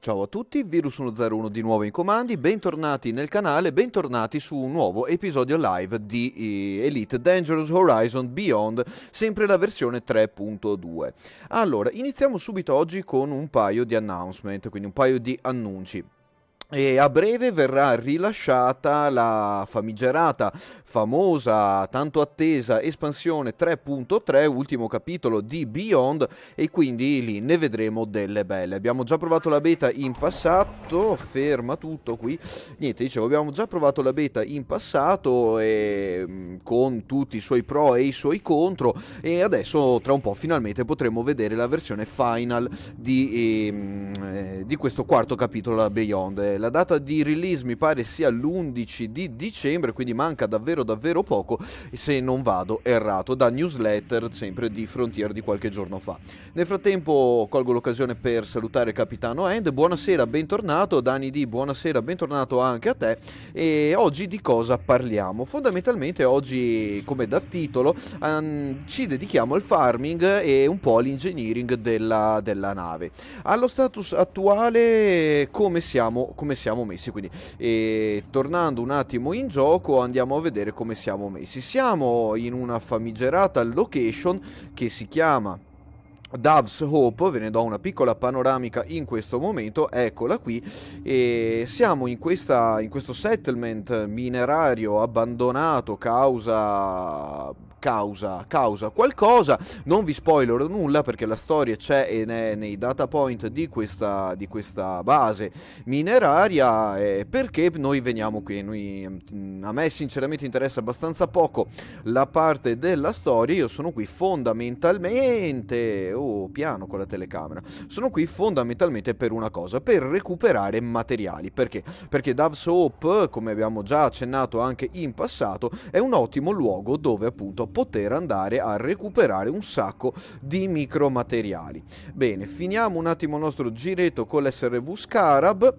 Ciao a tutti, Virus101 di nuovo in comandi, bentornati nel canale, bentornati su un nuovo episodio live di Elite Dangerous Horizon Beyond, sempre la versione 3.2. Allora, iniziamo subito oggi con un paio di announcement, quindi un paio di annunci. E a breve verrà rilasciata la famigerata, famosa, tanto attesa espansione 3.3, ultimo capitolo di Beyond, e quindi lì ne vedremo delle belle. Abbiamo già provato la beta in passato, ferma tutto qui, niente, dicevo, abbiamo già provato la beta in passato con tutti i suoi pro e i suoi contro, e adesso tra un po' finalmente potremo vedere la versione final di questo quarto capitolo da Beyond. La data di release mi pare sia l'11 di dicembre, quindi manca davvero poco, se non vado errato, da newsletter sempre di Frontier di qualche giorno fa. Nel frattempo colgo l'occasione per salutare Capitano End, buonasera, bentornato. Dani D, buonasera, bentornato anche a te. E oggi di cosa parliamo? Fondamentalmente oggi, come da titolo, ci dedichiamo al farming e un po' all'engineering della nave. Allo status attuale come siamo messi, quindi tornando un attimo in gioco andiamo a vedere come siamo messi. Siamo in una famigerata location che si chiama Dove's Hope, ve ne do una piccola panoramica in questo momento, eccola qui, e siamo in questo settlement minerario abbandonato causa qualcosa. Non vi spoilerò nulla perché la storia c'è e nei data point di questa base mineraria, perché noi veniamo qui. A me sinceramente interessa abbastanza poco la parte della storia. Io sono qui fondamentalmente, piano con la telecamera, sono qui fondamentalmente per una cosa, per recuperare materiali. Perché Dove's Hope, come abbiamo già accennato anche in passato, è un ottimo luogo dove appunto poter andare a recuperare un sacco di micromateriali. Bene, finiamo un attimo il nostro giretto con l'SRV Scarab.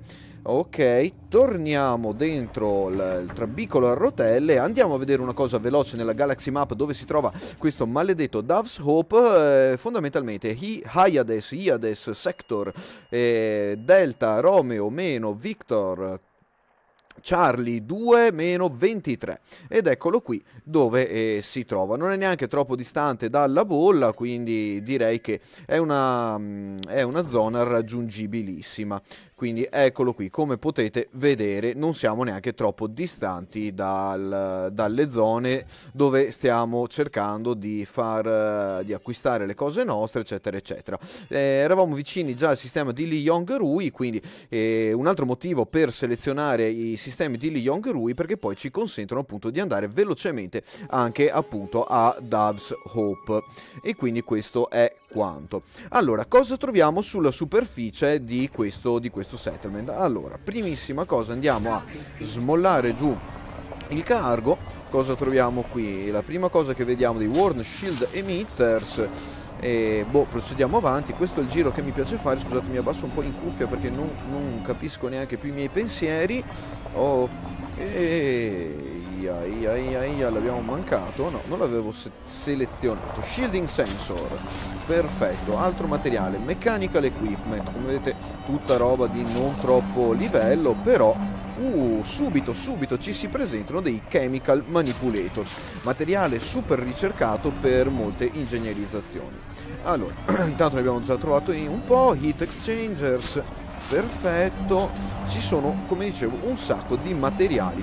Ok, torniamo dentro il trabicolo a rotelle, andiamo a vedere una cosa veloce nella Galaxy Map dove si trova questo maledetto Dove's Hope, fondamentalmente Hyades Sector, Delta Romeo meno Victor Charlie 2 meno 23, ed eccolo qui dove si trova. Non è neanche troppo distante dalla bolla, quindi direi che è una zona raggiungibilissima. Quindi eccolo qui, come potete vedere non siamo neanche troppo distanti dalle zone dove stiamo cercando di acquistare le cose nostre, eccetera eccetera. Eravamo vicini già al sistema di Li Yong-Rui, quindi un altro motivo per selezionare i sistemi di Li Yong-Rui, perché poi ci consentono appunto di andare velocemente anche appunto a Dove's Hope. E quindi questo è quanto. Allora, cosa troviamo sulla superficie di questo settlement? Allora, primissima cosa, andiamo a smollare giù il cargo. Cosa troviamo qui? La prima cosa che vediamo dei Worn Shield Emitters. Procediamo avanti. Questo è il giro che mi piace fare. Scusate, mi abbasso un po' in cuffia perché non capisco neanche più i miei pensieri. L'abbiamo mancato? No, non l'avevo selezionato. Shielding sensor, perfetto. Altro materiale, mechanical equipment, come vedete tutta roba di non troppo livello, però subito ci si presentano dei chemical manipulators, materiale super ricercato per molte ingegnerizzazioni. Allora, intanto ne abbiamo già trovato un po'. Heat exchangers, perfetto. Ci sono, come dicevo, un sacco di materiali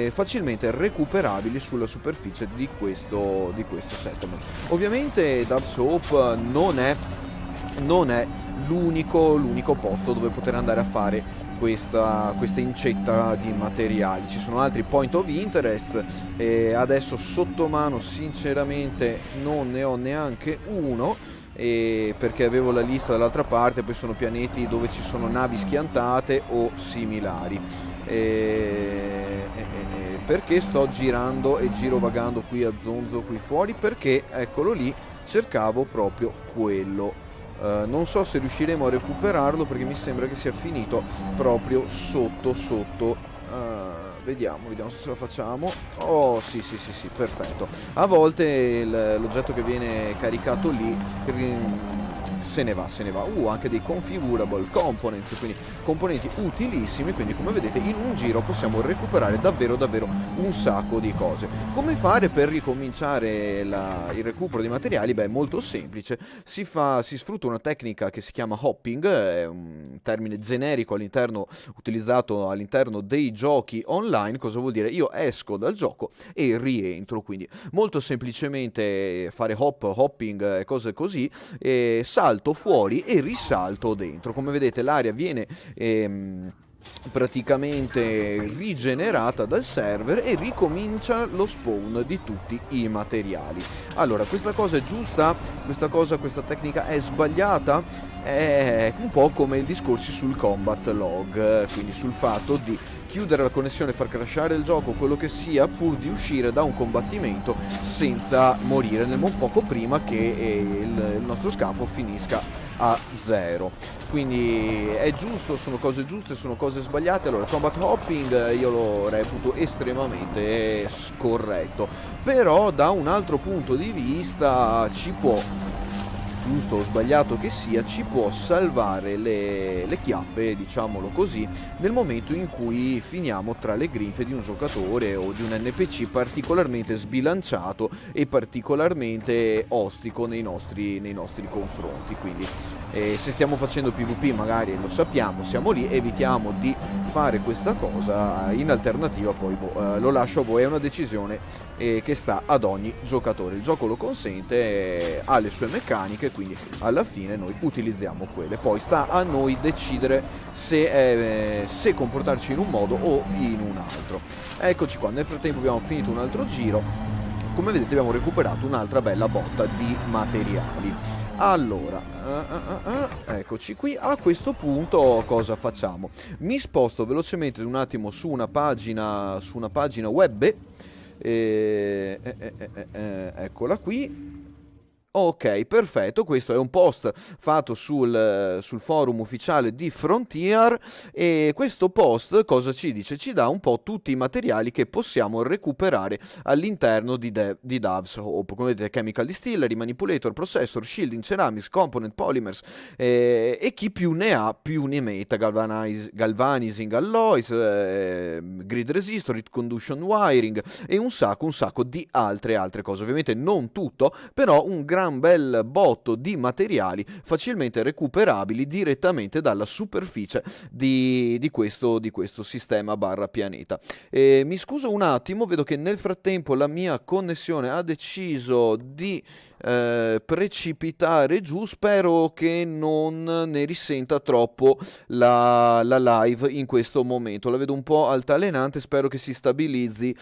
facilmente recuperabili sulla superficie di questo settlement. Ovviamente Dove's Hope non è l'unico posto dove poter andare a fare questa incetta di materiali. Ci sono altri point of interest, adesso sotto mano sinceramente non ne ho neanche uno, perché avevo la lista dall'altra parte. Poi sono pianeti dove ci sono navi schiantate o similari, perché sto girando e girovagando qui a zonzo qui fuori, perché eccolo lì, cercavo proprio quello. Non so se riusciremo a recuperarlo perché mi sembra che sia finito proprio sotto. Vediamo se ce la facciamo. Oh sì, perfetto. A volte l'oggetto che viene caricato lì se ne va. Anche dei configurable components, quindi componenti utilissimi, quindi come vedete in un giro possiamo recuperare davvero un sacco di cose. Come fare per ricominciare il recupero di materiali? Beh, molto semplice, si sfrutta una tecnica che si chiama hopping, è un termine generico utilizzato all'interno dei giochi online. Cosa vuol dire? Io esco dal gioco e rientro, quindi molto semplicemente fare hopping e cose così, salto fuori e risalto dentro. Come vedete l'area viene praticamente rigenerata dal server e ricomincia lo spawn di tutti i materiali. Allora, questa cosa è giusta? Questa tecnica è sbagliata? È un po' come i discorsi sul combat log, quindi sul fatto di chiudere la connessione, far crashare il gioco, quello che sia, pur di uscire da un combattimento senza morire poco prima che il nostro scafo finisca a 0. Quindi è giusto, sono cose giuste, sono cose sbagliate. Allora, combat hopping io lo reputo estremamente scorretto, però da un altro punto di vista ci può, giusto o sbagliato che sia, ci può salvare le chiappe, diciamolo così, nel momento in cui finiamo tra le grinfie di un giocatore o di un NPC particolarmente sbilanciato e particolarmente ostico nei nostri confronti. Quindi se stiamo facendo PvP magari lo sappiamo, siamo lì, evitiamo di fare questa cosa. In alternativa poi lo lascio a voi, è una decisione che sta ad ogni giocatore. Il gioco lo consente, ha le sue meccaniche, quindi alla fine noi utilizziamo quelle. Poi sta a noi decidere se comportarci in un modo o in un altro. Eccoci qua, nel frattempo abbiamo finito un altro giro. Come vedete abbiamo recuperato un'altra bella botta di materiali. Allora, eccoci qui. A questo punto cosa facciamo? Mi sposto velocemente un attimo su una pagina web. Eccola qui. Ok, perfetto, questo è un post fatto sul forum ufficiale di Frontier, e questo post cosa ci dice? Ci dà un po' tutti i materiali che possiamo recuperare all'interno di Dove's Hope. Come vedete, Chemical Distillery, Manipulator, Processor, Shielding, Ceramics, Component, Polymers, e chi più ne ha più ne metta. Galvanizing Alloys, Grid Resistor, Heat Conduction Wiring e un sacco di altre cose. Ovviamente non tutto, però un gran bel botto di materiali facilmente recuperabili direttamente dalla superficie di questo sistema barra pianeta. Mi scuso un attimo, vedo che nel frattempo la mia connessione ha deciso di precipitare giù. Spero che non ne risenta troppo la live in questo momento, la vedo un po' altalenante, spero che si stabilizzi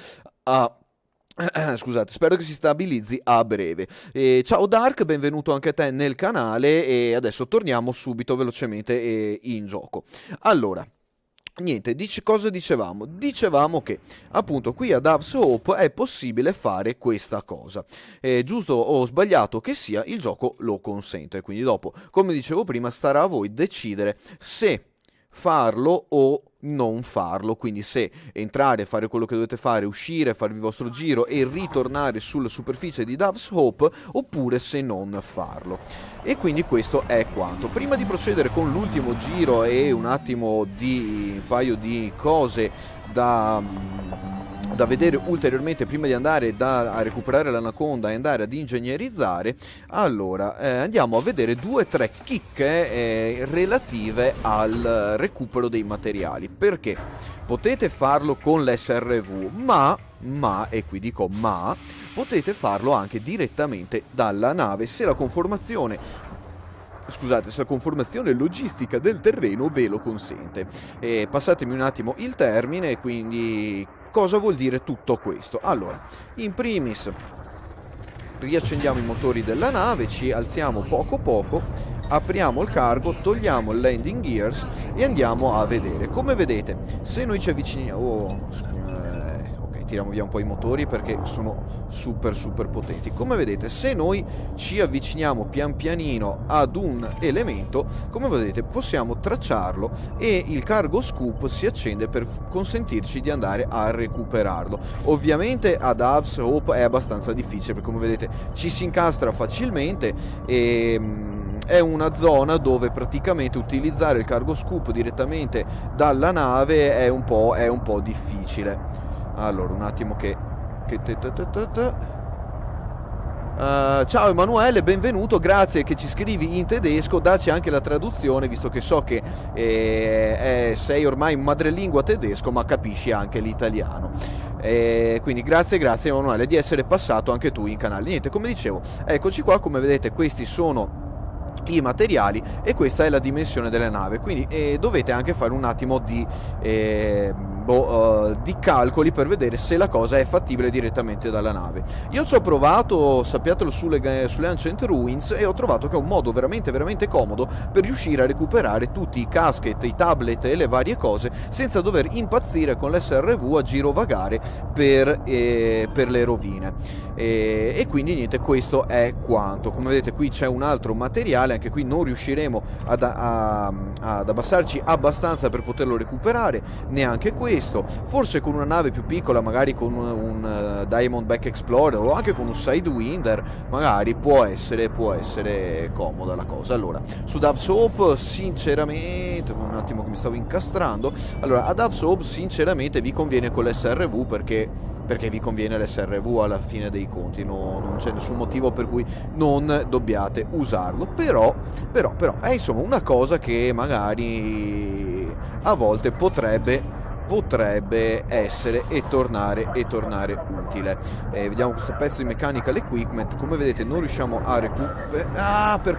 scusate, spero che si stabilizzi a breve. Ciao Dark, benvenuto anche a te nel canale, e adesso torniamo subito velocemente in gioco. Allora, niente, cosa dicevamo? Dicevamo che appunto qui a Dove's Hope è possibile fare questa cosa. Giusto o sbagliato che sia, il gioco lo consente, quindi dopo, come dicevo prima, starà a voi decidere se farlo o non farlo. Quindi se entrare, fare quello che dovete fare, uscire, farvi il vostro giro e ritornare sulla superficie di Dove's Hope, oppure se non farlo. E quindi questo è quanto. Prima di procedere con l'ultimo giro e un paio di cose da vedere ulteriormente prima di andare a recuperare l'anaconda e andare ad ingegnerizzare, allora andiamo a vedere 2 o 3 chicche relative al recupero dei materiali. Perché potete farlo con l'SRV, ma, e qui dico ma, potete farlo anche direttamente dalla nave se la conformazione logistica del terreno ve lo consente. Passatemi un attimo il termine. Quindi cosa vuol dire tutto questo? Allora, in primis riaccendiamo i motori della nave, ci alziamo poco, apriamo il cargo, togliamo il landing gears e andiamo a vedere. Come vedete, se noi ci avviciniamo... tiriamo via un po' i motori perché sono super potenti. Come vedete, se noi ci avviciniamo pian pianino ad un elemento, come vedete possiamo tracciarlo e il cargo scoop si accende per consentirci di andare a recuperarlo. Ovviamente a Dove's Hope è abbastanza difficile perché, come vedete, ci si incastra facilmente è una zona dove praticamente utilizzare il cargo scoop direttamente dalla nave è un po' difficile. Allora, un attimo ciao Emanuele, benvenuto, grazie che ci scrivi in tedesco, dacci anche la traduzione, visto che so che sei ormai madrelingua tedesco, ma capisci anche l'italiano. Quindi grazie Emanuele di essere passato anche tu in canale. Niente, come dicevo, eccoci qua, come vedete questi sono i materiali e questa è la dimensione della nave, quindi dovete anche fare un attimo di calcoli per vedere se la cosa è fattibile direttamente dalla nave. Io ci ho provato, sappiatelo, sulle Ancient Ruins, e ho trovato che è un modo veramente veramente comodo per riuscire a recuperare tutti i casket, i tablet e le varie cose senza dover impazzire con l'SRV a girovagare per le rovine. E quindi niente, questo è quanto. Come vedete qui c'è un altro materiale, anche qui non riusciremo ad abbassarci abbastanza per poterlo recuperare, neanche questo. Forse con una nave più piccola, magari con un Diamondback Explorer o anche con un Sidewinder, magari può essere comoda la cosa. Allora, su Dove's Hope sinceramente, un attimo che mi stavo incastrando, allora a Dove's Hope sinceramente vi conviene con l'SRV, perché vi conviene l'SRV alla fine dei conti, non c'è nessun motivo per cui non dobbiate usarlo, però è insomma una cosa che magari a volte potrebbe essere e tornare utile. Vediamo questo pezzo di mechanical equipment, come vedete non riusciamo a recuperare per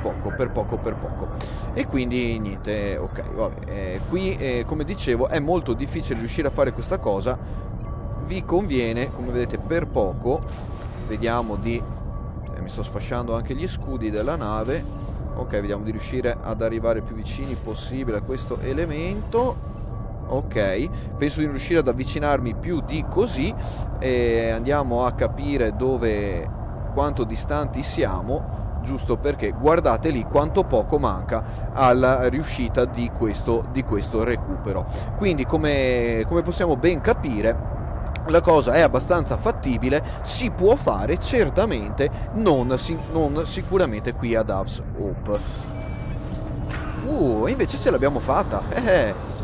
poco, e quindi niente, ok, vabbè. Qui come dicevo è molto difficile riuscire a fare questa cosa, vi conviene, come vedete, per poco. Vediamo di mi sto sfasciando anche gli scudi della nave. Ok, vediamo di riuscire ad arrivare più vicini possibile a questo elemento. Ok, penso di riuscire ad avvicinarmi più di così, e andiamo a capire quanto distanti siamo, giusto perché guardate lì quanto poco manca alla riuscita di questo recupero. Quindi come possiamo ben capire, la cosa è abbastanza fattibile, si può fare certamente, non sicuramente qui a Dove's Hope. E invece ce l'abbiamo fatta,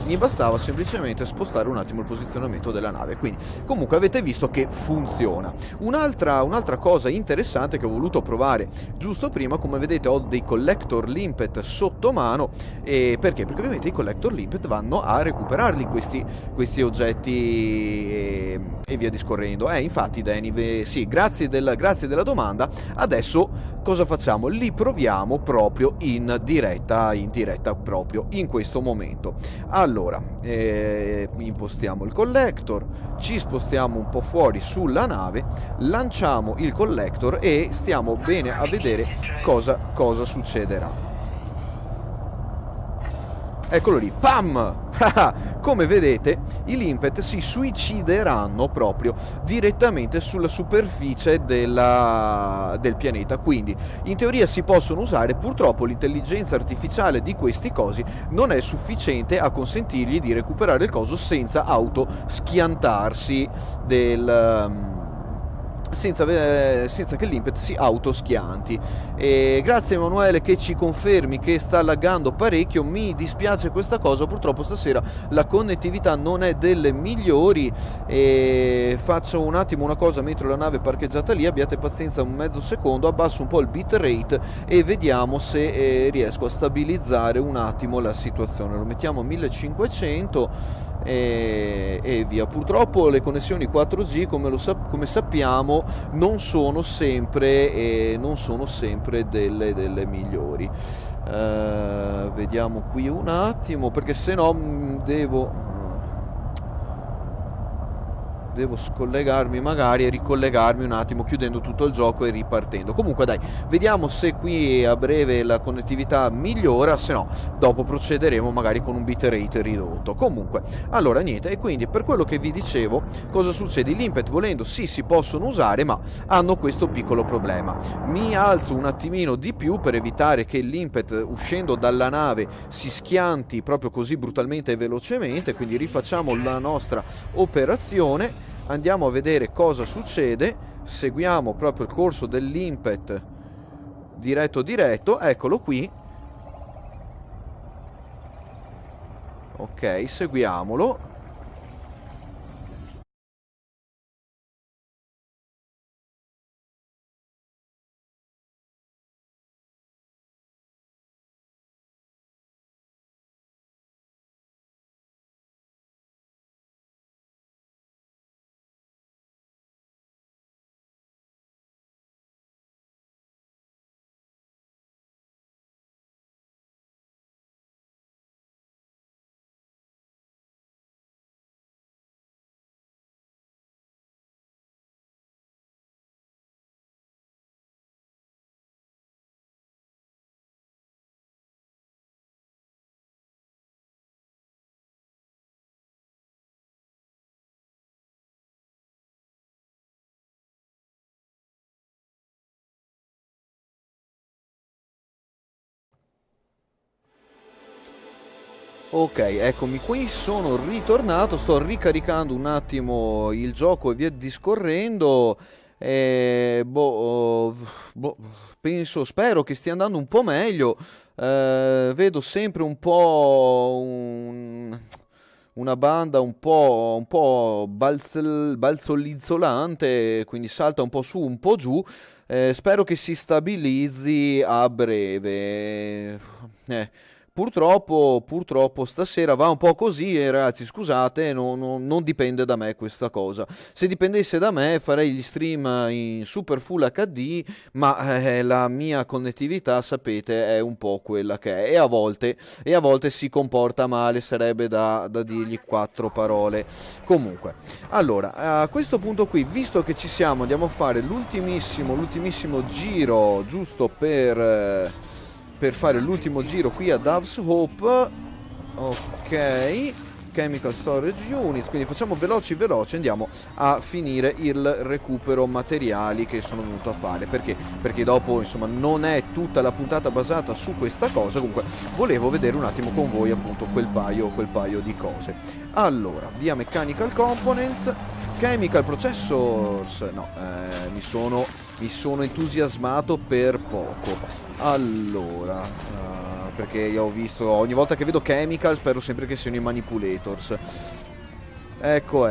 mi bastava semplicemente spostare un attimo il posizionamento della nave, quindi comunque avete visto che funziona. Un'altra cosa interessante che ho voluto provare giusto prima, come vedete ho dei collector limpet sotto mano, perché ovviamente i collector limpet vanno a recuperarli questi oggetti e via discorrendo. Infatti Danny, sì, grazie della domanda. Adesso cosa facciamo? Li proviamo proprio in diretta proprio in questo momento. Allora, impostiamo il collector, ci spostiamo un po' fuori sulla nave, lanciamo il collector e stiamo bene a vedere cosa succederà. Eccolo lì, pam! Come vedete i limpet si suicideranno proprio direttamente sulla superficie del pianeta, quindi in teoria si possono usare. Purtroppo l'intelligenza artificiale di questi cosi non è sufficiente a consentirgli di recuperare il coso senza autoschiantarsi senza che l'impet si autoschianti. Grazie Emanuele che ci confermi che sta laggando parecchio, mi dispiace questa cosa, purtroppo stasera la connettività non è delle migliori. Faccio un attimo una cosa mentre la nave è parcheggiata lì, abbiate pazienza un mezzo secondo, abbasso un po' il bitrate e vediamo se riesco a stabilizzare un attimo la situazione. Lo mettiamo a 1500 e via. Purtroppo le connessioni 4G come sappiamo non sono sempre delle migliori. Vediamo qui un attimo, perché se no devo scollegarmi magari e ricollegarmi un attimo chiudendo tutto il gioco e ripartendo. Comunque dai, vediamo se qui a breve la connettività migliora, se no dopo procederemo magari con un bitrate ridotto. Comunque, allora niente, e quindi per quello che vi dicevo, cosa succede? I limpet volendo sì si possono usare, ma hanno questo piccolo problema. Mi alzo un attimino di più per evitare che l'impet uscendo dalla nave si schianti proprio così brutalmente e velocemente, quindi rifacciamo la nostra operazione. Andiamo a vedere cosa succede, seguiamo proprio il corso dell'impet diretto, eccolo qui, Ok, seguiamolo. Ok, eccomi qui, sono ritornato, sto ricaricando un attimo il gioco e via discorrendo. Boh, penso, spero che stia andando un po' meglio. Vedo sempre un po' una banda un po' balzolizzolante, quindi salta un po' su, un po' giù. Spero che si stabilizzi a breve. Eh. Purtroppo stasera va un po' così e ragazzi scusate, non dipende da me questa cosa. Se dipendesse da me farei gli stream in super full HD, ma la mia connettività sapete è un po' quella che è e a volte si comporta male, sarebbe da dirgli quattro parole. Comunque, allora, a questo punto qui, visto che ci siamo, andiamo a fare l'ultimissimo giro giusto per fare l'ultimo giro qui a Dove's Hope. Ok, Chemical Storage Units, quindi facciamo veloci, andiamo a finire il recupero materiali che sono venuto a fare, perché dopo insomma non è tutta la puntata basata su questa cosa, comunque volevo vedere un attimo con voi appunto quel paio di cose. Allora, via Mechanical Components, Chemical Processors, no, mi sono entusiasmato per poco. Allora, perché io ho visto, ogni volta che vedo Chemical spero sempre che siano i Manipulators. Ecco.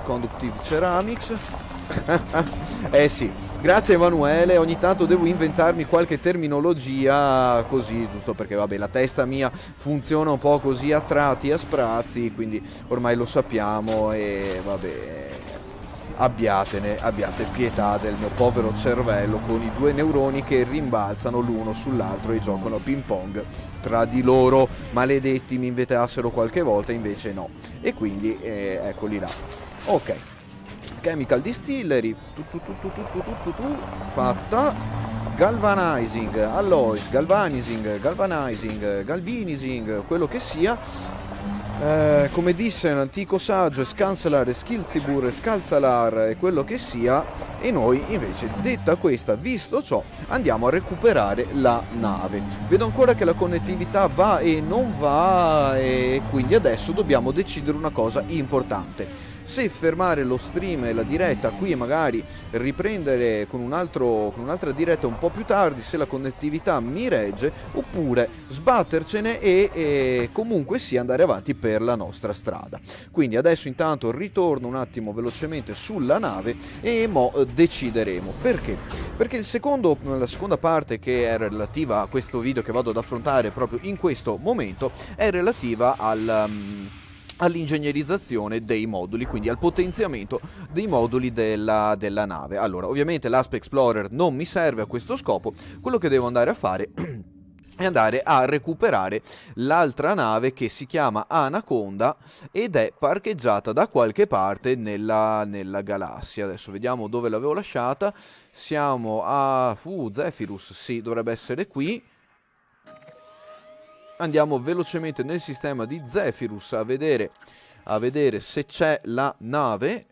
Conductive Ceramics. Eh sì, grazie Emanuele, ogni tanto devo inventarmi qualche terminologia così, giusto perché vabbè la testa mia funziona un po' così a tratti e a sprazzi, quindi ormai lo sappiamo e vabbè. Abbiate pietà del mio povero cervello con i due neuroni che rimbalzano l'uno sull'altro e giocano a ping pong tra di loro. Maledetti, mi invitassero qualche volta, invece no. E quindi eccoli là. Ok, Chemical Distillery, fatta. Galvanizing, alloys, galvanizing, quello che sia. Come disse l'antico saggio, scansalar, schilzibur, scalzalar e quello che sia, e noi invece, detta questa, visto ciò, andiamo a recuperare la nave. Vedo ancora che la connettività va e non va, e quindi adesso dobbiamo decidere una cosa importante. Se fermare lo stream e la diretta qui e magari riprendere con un'altra diretta un po' più tardi se la connettività mi regge, oppure sbattercene e comunque sia andare avanti per la nostra strada. Quindi adesso intanto ritorno un attimo velocemente sulla nave e mo decideremo. Perché? Perché la seconda parte che è relativa a questo video che vado ad affrontare proprio in questo momento è relativa all'ingegnerizzazione dei moduli, quindi al potenziamento dei moduli della nave. Allora, ovviamente l'Asp Explorer non mi serve a questo scopo, quello che devo andare a fare è andare a recuperare l'altra nave che si chiama Anaconda ed è parcheggiata da qualche parte nella galassia. Adesso vediamo dove l'avevo lasciata. Siamo a Zephyrus, sì, dovrebbe essere qui. Andiamo velocemente nel sistema di Zephyrus a vedere se c'è la nave.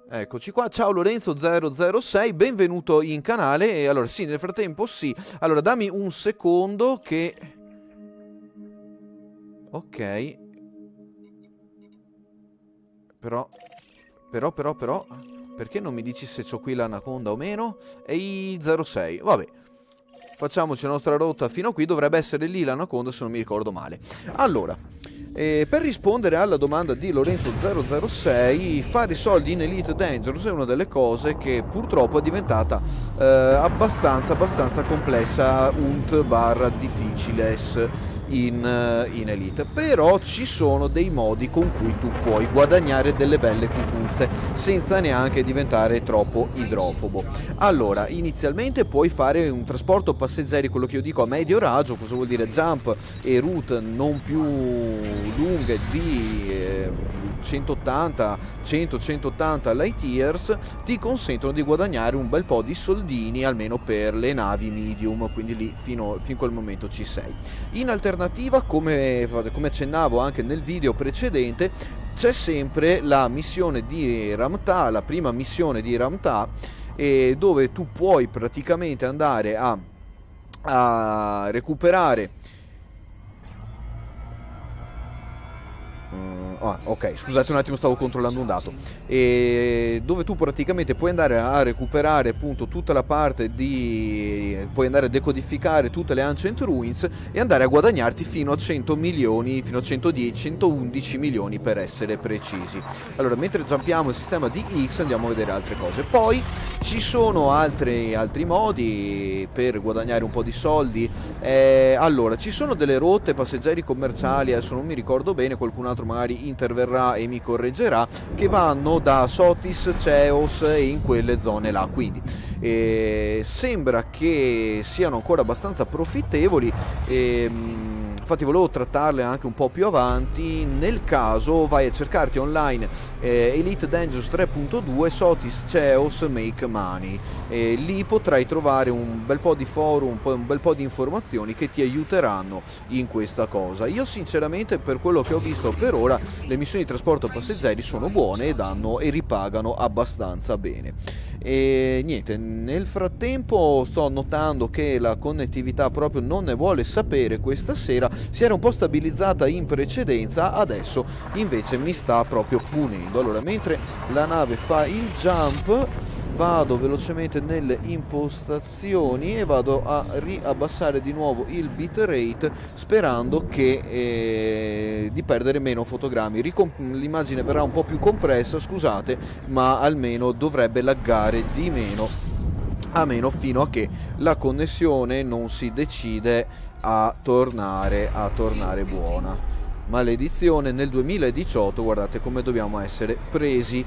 Eccoci qua, ciao Lorenzo006, benvenuto in canale. E allora sì, nel frattempo sì. Allora dammi un secondo che... Ok. Però... Perché non mi dici se c'ho qui l'anaconda o meno? Ehi 06, vabbè. facciamoci la nostra rotta fino a qui, dovrebbe essere lì l'Anaconda se non mi ricordo male. Allora, per rispondere alla domanda di Lorenzo006, fare i soldi in Elite Dangerous è una delle cose che purtroppo è diventata abbastanza complessa, difficiles in Elite, però ci sono dei modi con cui tu puoi guadagnare delle belle cucuzze senza neanche diventare troppo idrofobo. Allora, inizialmente puoi fare un trasporto passeggeri, quello che io dico a medio raggio, cosa vuol dire jump e route non più lunghe di 180 light years, ti consentono di guadagnare un bel po' di soldini almeno per le navi medium, quindi lì fino a quel momento ci sei. In alternativa, come accennavo anche nel video precedente, c'è sempre la missione di Ramtha, la prima missione di Ramtha, dove tu puoi praticamente andare a recuperare ok, scusate un attimo, stavo controllando un dato. Dove tu praticamente puoi andare a recuperare appunto tutta la parte puoi andare a decodificare tutte le Ancient Ruins e andare a guadagnarti fino a 100 milioni, fino a 110, 111 milioni per essere precisi. Allora, mentre jumpiamo il sistema di X andiamo a vedere altre cose. Poi ci sono altri modi per guadagnare un po' di soldi. Allora, ci sono delle rotte passeggeri commerciali, adesso non mi ricordo bene, qualcun altro magari interverrà e mi correggerà, che vanno da Sotis, Ceos e in quelle zone là, quindi sembra che siano ancora abbastanza profittevoli. Infatti volevo trattarle anche un po' più avanti. Nel caso vai a cercarti online Elite Dangerous 3.2 Sotis Ceos Make Money, lì potrai trovare un bel po' di forum, un bel po' di informazioni che ti aiuteranno in questa cosa. Io sinceramente, per quello che ho visto per ora, le missioni di trasporto passeggeri sono buone e danno e ripagano abbastanza bene. E niente, nel frattempo sto notando che la connettività proprio non ne vuole sapere questa sera, si era un po' stabilizzata in precedenza, adesso invece mi sta proprio punendo. Allora, mentre la nave fa il jump, vado velocemente nelle impostazioni e vado a riabbassare di nuovo il bitrate, sperando che di perdere meno fotogrammi. L'immagine verrà un po' più compressa, scusate, ma almeno dovrebbe laggare di meno, fino a che la connessione non si decide a tornare buona. Maledizione, nel 2018 guardate come dobbiamo essere presi.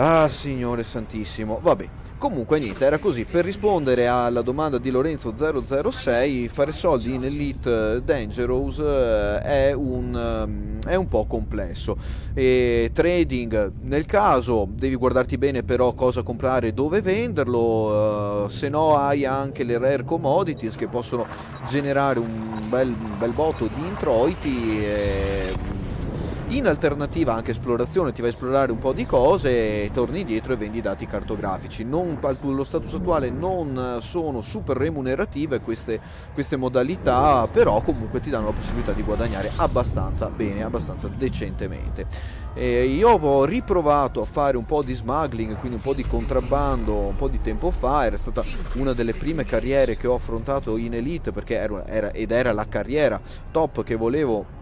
Ah, Signore Santissimo, vabbè. Comunque niente, era così. Per rispondere alla domanda di Lorenzo006, fare soldi in Elite Dangerous è un po' complesso. Trading, nel caso devi guardarti bene però cosa comprare e dove venderlo, se no hai anche le rare commodities che possono generare un bel botto di introiti. In alternativa anche esplorazione, ti vai a esplorare un po' di cose, torni indietro e vendi dati cartografici. Allo status attuale non sono super remunerative queste modalità, però comunque ti danno la possibilità di guadagnare abbastanza bene, abbastanza decentemente. Io ho riprovato a fare un po' di smuggling, quindi un po' di contrabbando un po' di tempo fa. Era stata una delle prime carriere che ho affrontato in Elite, perché era la carriera top che volevo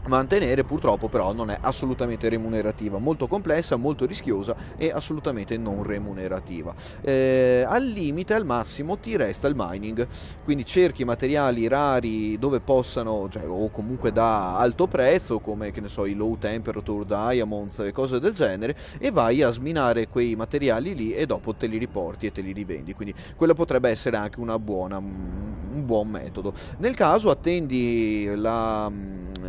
mantenere. Purtroppo però non è assolutamente remunerativa, molto complessa, molto rischiosa e assolutamente non remunerativa. Al limite, al massimo ti resta il mining, quindi cerchi materiali rari dove possano, cioè, o comunque da alto prezzo, come che ne so i low temperature diamonds e cose del genere, e vai a sminare quei materiali lì e dopo te li riporti e te li rivendi. Quindi quella potrebbe essere anche un buon metodo. Nel caso attendi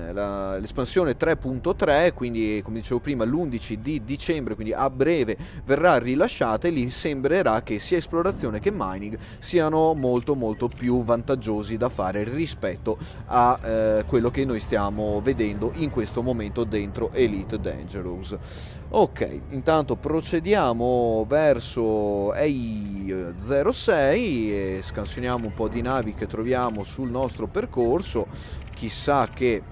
l'espansione 3.3, quindi come dicevo prima l'11 di dicembre, quindi a breve verrà rilasciata, e lì sembrerà che sia esplorazione che mining siano molto più vantaggiosi da fare rispetto a quello che noi stiamo vedendo in questo momento dentro Elite Dangerous. Ok, intanto procediamo verso EI06 e scansioniamo un po' di navi che troviamo sul nostro percorso. Chissà che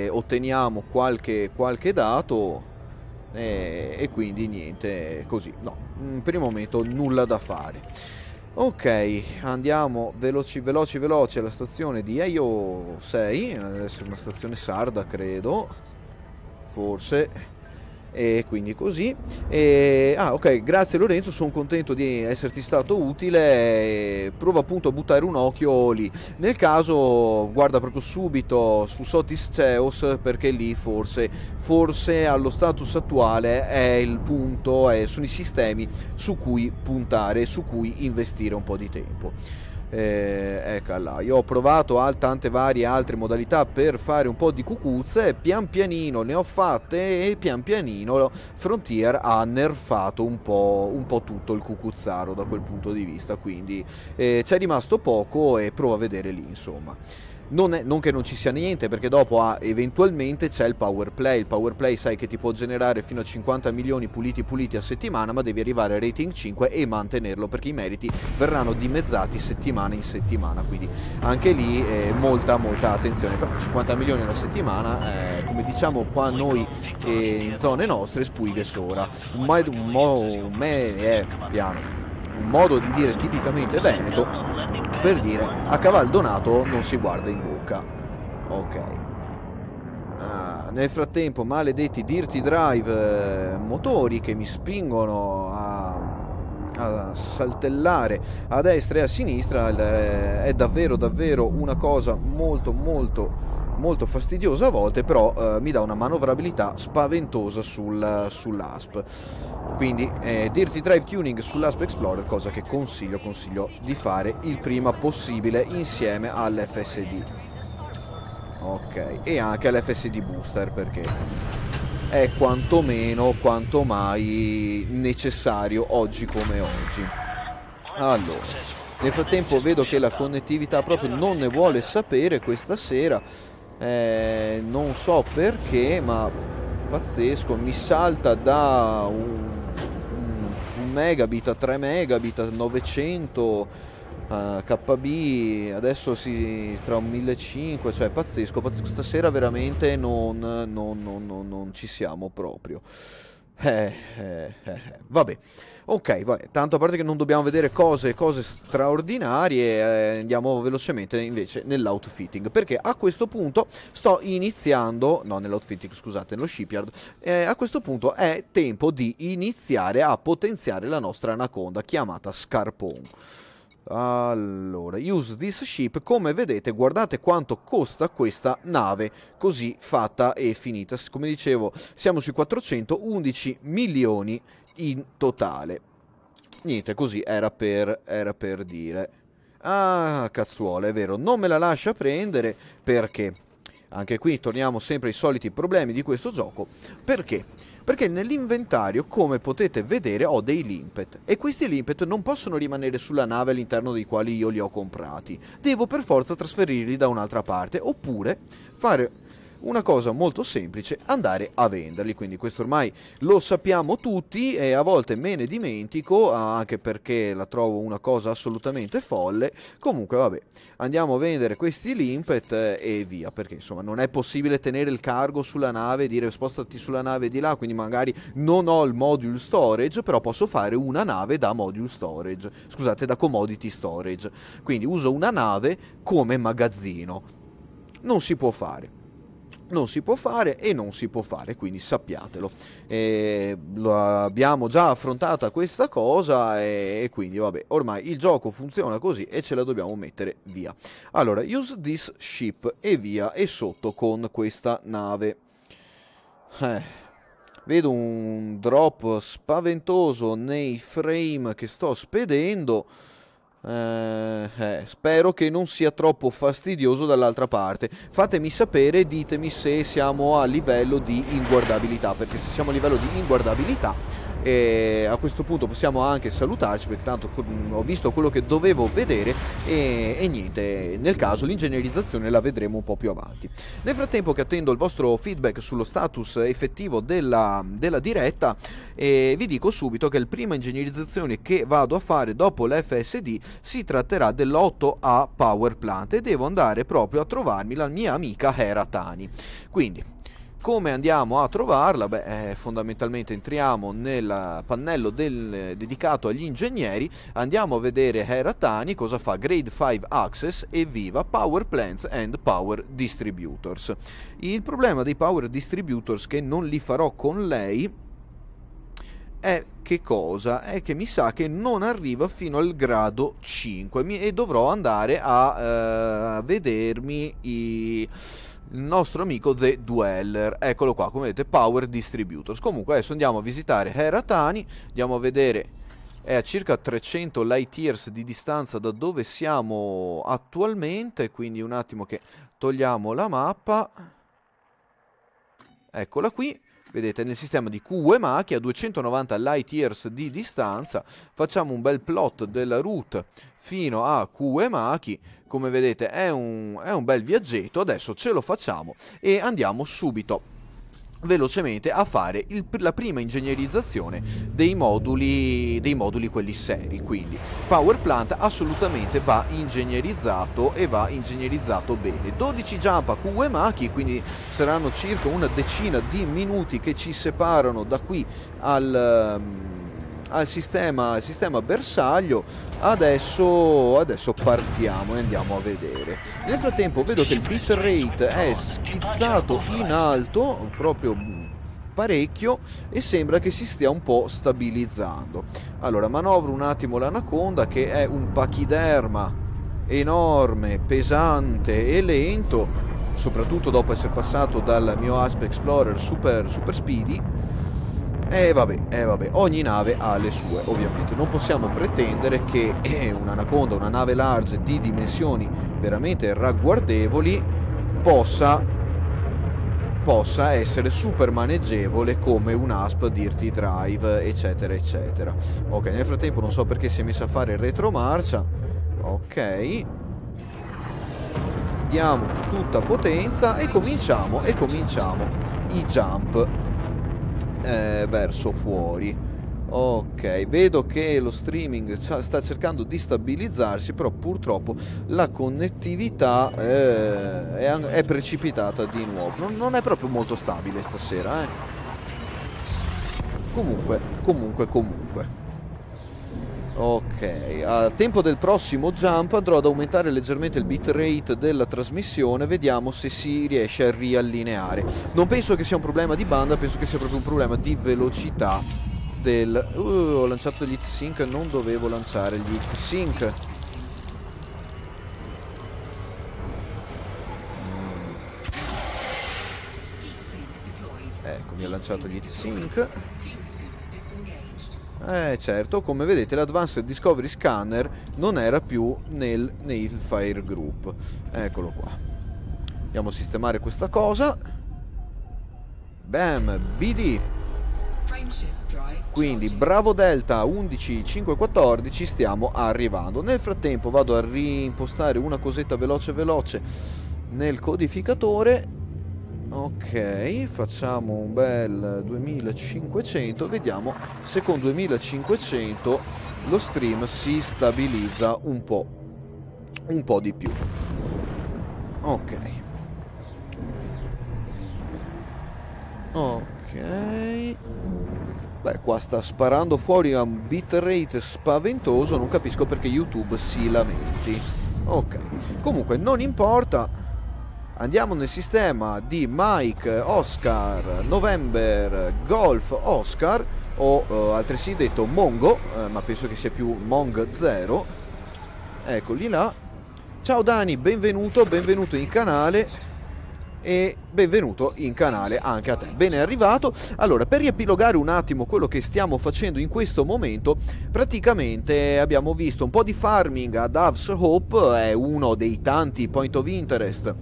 otteniamo qualche dato, e quindi niente, così no, per il momento nulla da fare. Ok, andiamo veloci alla stazione di Eio 6, adesso è una stazione sarda credo, forse, e quindi così. Ok, grazie Lorenzo, sono contento di esserti stato utile, prova appunto a buttare un occhio lì, nel caso guarda proprio subito su Sotis Ceos, perché lì forse allo status attuale è il punto, sono i sistemi su cui puntare, su cui investire un po' di tempo. Eccola, io ho provato tante varie altre modalità per fare un po' di cucuzze, pian pianino ne ho fatte e pian pianino Frontier ha nerfato un po' tutto il cucuzzaro da quel punto di vista, quindi c'è rimasto poco e provo a vedere lì, insomma. Non che non ci sia niente, perché dopo eventualmente c'è il power play sai che ti può generare fino a 50 milioni puliti a settimana, ma devi arrivare a rating 5 e mantenerlo, perché i meriti verranno dimezzati settimana in settimana, quindi anche lì molta attenzione. Per 50 milioni alla settimana, come diciamo qua noi in zone nostre, spuighe sora, un modo di dire tipicamente veneto, per dire a caval donato non si guarda in bocca. Ok. Nel frattempo, maledetti Dirty Drive motori che mi spingono a saltellare a destra e a sinistra, è davvero una cosa molto fastidiosa a volte, però mi dà una manovrabilità spaventosa sull'ASP. Quindi Dirty Drive Tuning sull'ASP Explorer, cosa che consiglio di fare il prima possibile insieme all'FSD. Ok, e anche all'FSD Booster, perché è quanto mai necessario oggi come oggi. Allora, nel frattempo vedo che la connettività proprio non ne vuole sapere questa sera, non so perché, ma pazzesco, mi salta da un megabit a 3 megabit a 900 KB, adesso tra un 1500, cioè pazzesco, stasera veramente non ci siamo proprio. Vabbè. Ok, vabbè, tanto a parte che non dobbiamo vedere cose straordinarie, andiamo velocemente invece nell'outfitting, perché a questo punto sto iniziando, no, nell'outfitting, scusate, nello shipyard, a questo punto è tempo di iniziare a potenziare la nostra anaconda chiamata Scarpone. Allora, use this ship, come vedete, guardate quanto costa questa nave così fatta e finita. Come dicevo, siamo sui 411 milioni in totale. Niente, così era per dire. Ah, cazzuola, è vero, non me la lascia prendere, perché anche qui torniamo sempre ai soliti problemi di questo gioco. Perché? Perché nell'inventario, come potete vedere, ho dei limpet, e questi limpet non possono rimanere sulla nave all'interno dei quali io li ho comprati. Devo per forza trasferirli da un'altra parte, oppure fare una cosa molto semplice, andare a venderli. Quindi questo ormai lo sappiamo tutti e a volte me ne dimentico, anche perché la trovo una cosa assolutamente folle. Comunque vabbè, andiamo a vendere questi limpet e via, perché insomma non è possibile tenere il cargo sulla nave e dire spostati sulla nave di là, quindi magari non ho il module storage, però posso fare una nave da module storage, scusate, da commodity storage, quindi uso una nave come magazzino. Non si può fare. Non si può fare e non si può fare, quindi sappiatelo. Abbiamo già affrontata questa cosa e quindi vabbè, ormai il gioco funziona così e ce la dobbiamo mettere via. Allora, use this ship e via, e sotto con questa nave. Vedo un drop spaventoso nei frame che sto spedendo. Spero che non sia troppo fastidioso dall'altra parte. Fatemi sapere, ditemi se siamo a livello di inguardabilità, perché se siamo a livello di inguardabilità a questo punto possiamo anche salutarci, perché tanto ho visto quello che dovevo vedere e niente, nel caso l'ingegnerizzazione la vedremo un po' più avanti. Nel frattempo che attendo il vostro feedback sullo status effettivo della diretta, vi dico subito che il prima ingegnerizzazione che vado a fare dopo l'FSD si tratterà dell'8A Power Plant e devo andare proprio a trovarmi la mia amica Hera Tani. Quindi Come andiamo a trovarla? Beh, fondamentalmente entriamo nel pannello dedicato agli ingegneri, andiamo a vedere Heratani, cosa fa? Grade 5 Access, evviva, Power Plants and Power Distributors. Il problema dei Power Distributors, che non li farò con lei, è che cosa? È che mi sa che non arriva fino al grado 5 e dovrò andare a vedermi il nostro amico The Dweller. Eccolo qua, come vedete, Power Distributors. Comunque adesso andiamo a visitare Heratani, andiamo a vedere, è a circa 300 light years di distanza da dove siamo attualmente, quindi un attimo che togliamo la mappa, eccola qui. Vedete, nel sistema di Kuwemaki, a 290 light years di distanza, facciamo un bel plot della route fino a Kuwemaki. Come vedete è un bel viaggetto, adesso ce lo facciamo e andiamo subito velocemente a fare la prima ingegnerizzazione dei moduli quelli seri. Quindi Power Plant assolutamente va ingegnerizzato e va ingegnerizzato bene. 12 jump a Kuwemaki, quindi saranno circa una decina di minuti che ci separano da qui al sistema bersaglio. Adesso partiamo e andiamo a vedere. Nel frattempo vedo che il bitrate è schizzato in alto proprio parecchio e sembra che si stia un po' stabilizzando. Allora manovro un attimo l'anaconda, che è un pachiderma enorme, pesante e lento, soprattutto dopo essere passato dal mio Asp Explorer super speedy. Vabbè, ogni nave ha le sue, ovviamente. Non possiamo pretendere che un'anaconda, una nave large di dimensioni veramente ragguardevoli, possa essere super maneggevole come un Asp Dirty Drive, eccetera, eccetera. Ok, nel frattempo non so perché si è messa a fare retromarcia. Ok. Diamo tutta potenza e cominciamo i jump verso fuori. Ok, vedo che lo streaming sta cercando di stabilizzarsi, però purtroppo la connettività è precipitata di nuovo. Non è proprio molto stabile stasera, Comunque. Ok, al tempo del prossimo jump andrò ad aumentare leggermente il bitrate della trasmissione, vediamo se si riesce a riallineare. Non penso che sia un problema di banda, penso che sia proprio un problema di velocità ho lanciato gli heatsink, non dovevo lanciare gli heatsink. Ecco, mi ha lanciato gli heatsink. Certo, come vedete l'Advanced Discovery Scanner non era più nel Fire Group. Eccolo qua. Andiamo a sistemare questa cosa. Bam, BD. Quindi Bravo Delta 11514, stiamo arrivando. Nel frattempo vado a reimpostare una cosetta veloce nel codificatore. Ok, facciamo un bel 2500, vediamo se con 2500 lo stream si stabilizza un po' di più. Ok. Beh, qua sta sparando fuori a un bitrate spaventoso, non capisco perché YouTube si lamenti. Ok, comunque non importa. Andiamo nel sistema di Mike Oscar November Golf Oscar, o altresì detto Mongo, ma penso che sia più Mong 0. Eccoli là. Ciao Dani, benvenuto in canale. E benvenuto in canale anche a te, ben arrivato. Allora, per riepilogare un attimo quello che stiamo facendo in questo momento, praticamente abbiamo visto un po' di farming ad Dove's Hope, è uno dei tanti point of interest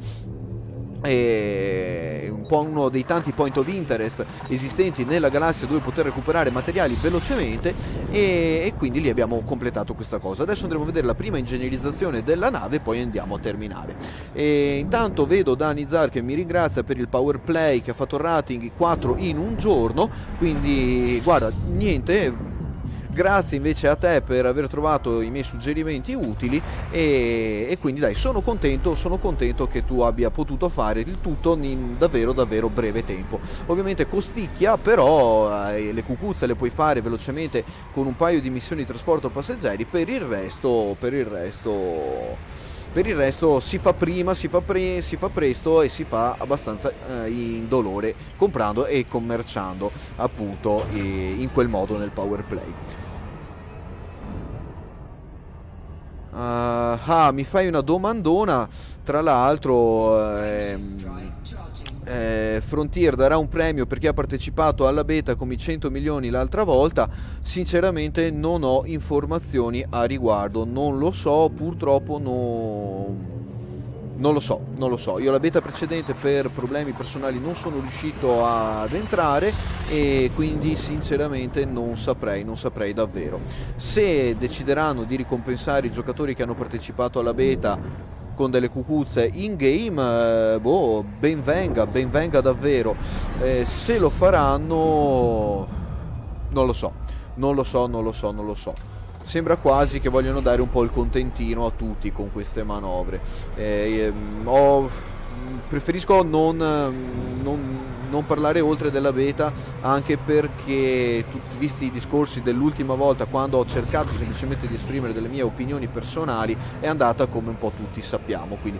uno dei tanti point of interest esistenti nella galassia dove poter recuperare materiali velocemente, e quindi lì abbiamo completato questa cosa. Adesso andremo a vedere la prima ingegnerizzazione della nave e poi andiamo a terminare. E intanto vedo Danizar che mi ringrazia per il power play, che ha fatto rating 4 in un giorno, quindi guarda, niente, grazie invece a te per aver trovato i miei suggerimenti utili e quindi dai, sono contento che tu abbia potuto fare il tutto in davvero breve tempo. Ovviamente costicchia, però le cucuzze le puoi fare velocemente con un paio di missioni di trasporto passeggeri. Per il resto si fa prima, si fa presto e si fa abbastanza indolore, comprando e commerciando appunto in quel modo nel power play. Mi fai una domandona, tra l'altro Frontier darà un premio per chi ha partecipato alla beta come 100 milioni l'altra volta. Sinceramente non ho informazioni a riguardo, non lo so, purtroppo non lo so. Io la beta precedente per problemi personali non sono riuscito ad entrare e quindi sinceramente non saprei davvero. Se decideranno di ricompensare i giocatori che hanno partecipato alla beta con delle cucuzze in game, ben venga davvero. Se lo faranno non lo so. Sembra quasi che vogliono dare un po' il contentino a tutti con queste manovre. Preferisco non parlare oltre della beta, anche perché, visti i discorsi dell'ultima volta, quando ho cercato semplicemente di esprimere delle mie opinioni personali, è andata come un po' tutti sappiamo. Quindi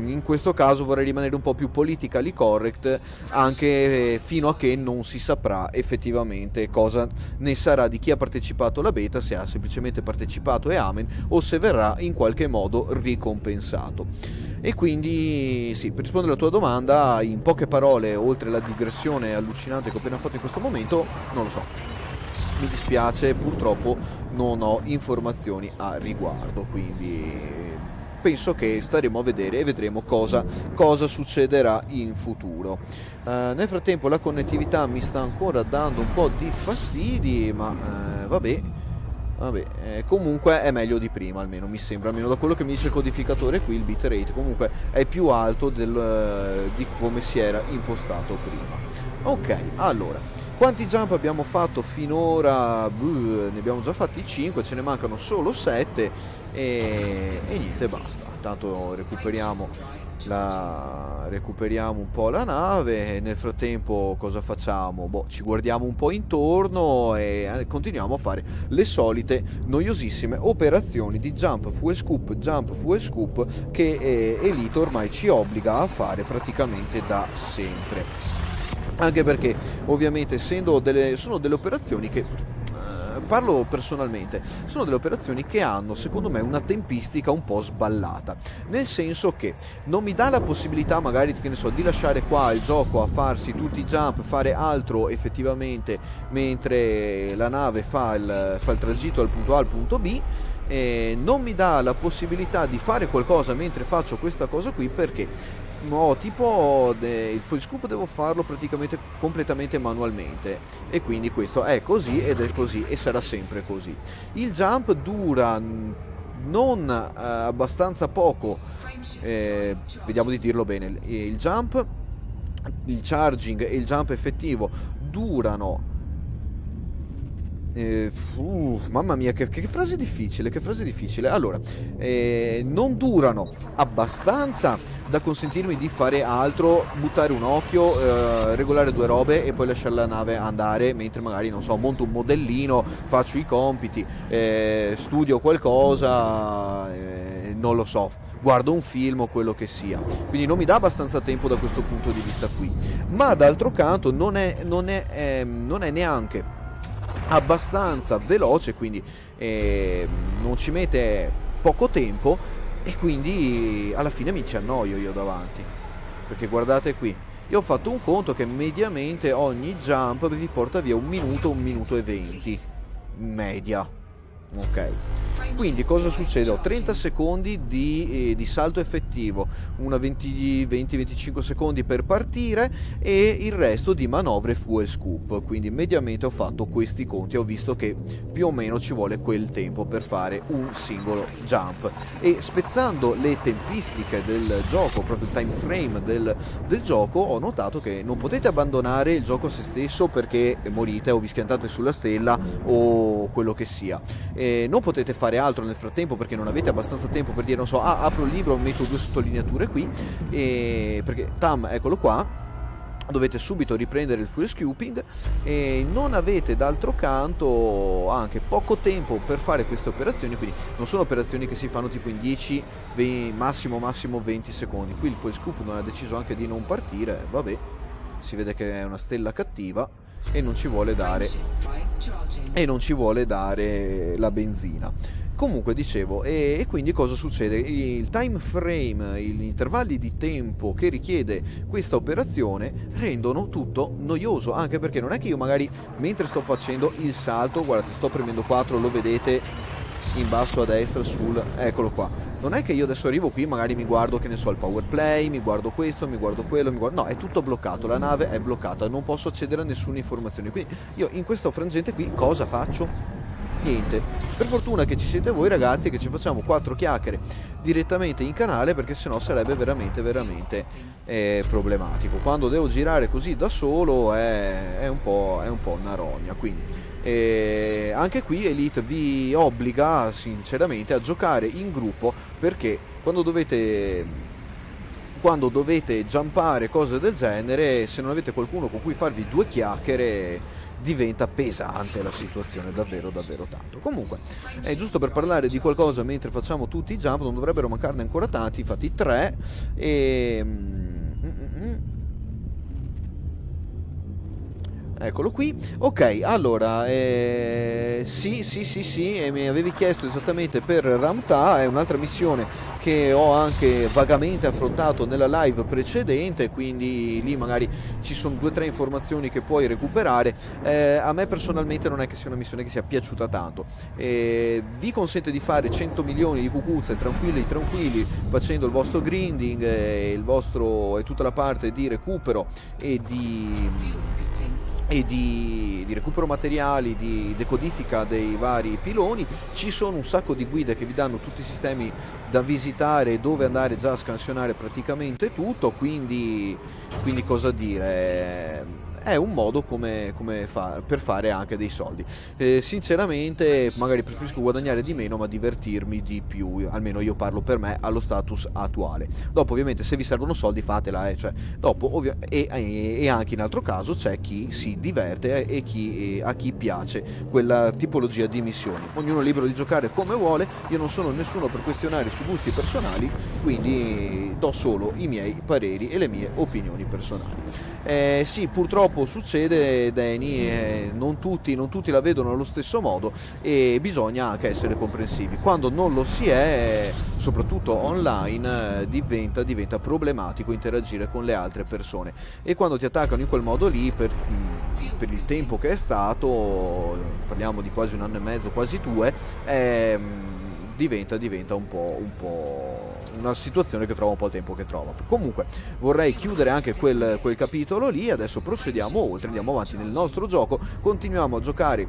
in questo caso vorrei rimanere un po' più politically correct, anche fino a che non si saprà effettivamente cosa ne sarà di chi ha partecipato alla beta, se ha semplicemente partecipato e amen, o se verrà in qualche modo ricompensato. E quindi sì, per rispondere alla tua domanda, in poche parole, oltre la digressione allucinante che ho appena fatto in questo momento, non lo so. Mi dispiace, purtroppo non ho informazioni a riguardo, quindi penso che staremo a vedere e vedremo cosa succederà in futuro. Nel frattempo la connettività mi sta ancora dando un po' di fastidi, ma vabbè, comunque è meglio di prima, almeno mi sembra, almeno da quello che mi dice il codificatore qui. Il bitrate comunque è più alto di come si era impostato prima. Ok, allora, quanti jump abbiamo fatto finora? Ne abbiamo già fatti 5, ce ne mancano solo 7 e niente, basta. Intanto recuperiamo un po' la nave. Nel frattempo cosa facciamo? Ci guardiamo un po' intorno e continuiamo a fare le solite noiosissime operazioni di jump fuel scoop che Elite ormai ci obbliga a fare praticamente da sempre. Anche perché ovviamente sono delle operazioni che, parlo personalmente, sono delle operazioni che hanno secondo me una tempistica un po' sballata, nel senso che non mi dà la possibilità magari, che ne so, di lasciare qua il gioco a farsi tutti i jump, fare altro effettivamente mentre la nave fa il tragitto dal punto A al punto B. Non mi dà la possibilità di fare qualcosa mentre faccio questa cosa qui, perché tipo il full scoop devo farlo praticamente completamente manualmente, e quindi questo è così ed è così e sarà sempre così. Il jump dura non abbastanza poco, vediamo di dirlo bene. Il jump, il charging e il jump effettivo durano mamma mia, che frase difficile, allora, non durano abbastanza da consentirmi di fare altro, buttare un occhio, regolare due robe e poi lasciare la nave andare, mentre magari, non so, monto un modellino, faccio i compiti, studio qualcosa, non lo so, guardo un film o quello che sia. Quindi non mi dà abbastanza tempo da questo punto di vista qui, ma d'altro canto non è neanche abbastanza veloce, quindi non ci mette poco tempo, e quindi alla fine mi ci annoio io davanti, perché guardate qui, io ho fatto un conto che mediamente ogni jump vi porta via un minuto e 20 in media. Ok, quindi cosa succede? Ho 30 secondi di salto effettivo, una 20-25 secondi per partire e il resto di manovre fuel scoop. Quindi mediamente ho fatto questi conti e ho visto che più o meno ci vuole quel tempo per fare un singolo jump. E spezzando le tempistiche del gioco, proprio il time frame del gioco, ho notato che non potete abbandonare il gioco a se stesso perché morite o vi schiantate sulla stella o quello che sia. Non potete fare altro nel frattempo perché non avete abbastanza tempo per dire, non so, apro il libro, metto 2 sottolineature qui, perché Tam, eccolo qua, dovete subito riprendere il fuel scooping e non avete d'altro canto anche poco tempo per fare queste operazioni, quindi non sono operazioni che si fanno tipo in 10, 20, massimo 20 secondi. Qui il fuel scoop non ha deciso anche di non partire, vabbè, si vede che è una stella cattiva e non ci vuole dare la benzina. Comunque dicevo, e quindi cosa succede? Il time frame, gli intervalli di tempo che richiede questa operazione rendono tutto noioso, anche perché non è che io magari mentre sto facendo il salto, guardate, sto premendo 4, lo vedete in basso a destra eccolo qua. Non è che io adesso arrivo qui, magari mi guardo, che ne so, il power play, mi guardo questo, mi guardo quello, no, è tutto bloccato, la nave è bloccata, non posso accedere a nessuna informazione. Quindi io in questo frangente qui cosa faccio? Niente. Per fortuna che ci siete voi ragazzi, che ci facciamo 4 chiacchiere direttamente in canale, perché sennò sarebbe veramente problematico. Quando devo girare così da solo è un po' una rogna. Quindi anche qui Elite vi obbliga sinceramente a giocare in gruppo, perché quando dovete jumpare, cose del genere, se non avete qualcuno con cui farvi 2 chiacchiere diventa pesante la situazione, davvero tanto. Comunque è giusto per parlare di qualcosa mentre facciamo tutti i jump, non dovrebbero mancarne ancora tanti, infatti 3 e eccolo qui. Ok, allora sì, e mi avevi chiesto esattamente per Ramtha, è un'altra missione che ho anche vagamente affrontato nella live precedente, quindi lì magari ci sono 2 o 3 informazioni che puoi recuperare. A me personalmente non è che sia una missione che sia piaciuta tanto. Vi consente di fare 100 milioni di cucuzze tranquilli facendo il vostro grinding e tutta la parte di recupero e di recupero materiali, di decodifica dei vari piloni. Ci sono un sacco di guide che vi danno tutti i sistemi da visitare, dove andare già a scansionare praticamente tutto, quindi cosa dire, è un modo per fare anche dei soldi. Sinceramente magari preferisco guadagnare di meno ma divertirmi di più, almeno io parlo per me allo status attuale. Dopo ovviamente se vi servono soldi fatela, cioè, dopo e anche in altro caso c'è chi si diverte e a chi piace quella tipologia di missioni. Ognuno è libero di giocare come vuole, io non sono nessuno per questionare su gusti personali, quindi do solo i miei pareri e le mie opinioni personali. Sì, purtroppo succede, Dani, non tutti la vedono allo stesso modo e bisogna anche essere comprensivi. Quando non lo si è, soprattutto online, diventa problematico interagire con le altre persone, e quando ti attaccano in quel modo lì per il tempo che è stato, parliamo di quasi 1 anno e mezzo, quasi 2, diventa un po' una situazione che trova un po' il tempo che trova. Comunque vorrei chiudere anche quel capitolo lì, adesso procediamo oltre, andiamo avanti nel nostro gioco, continuiamo a giocare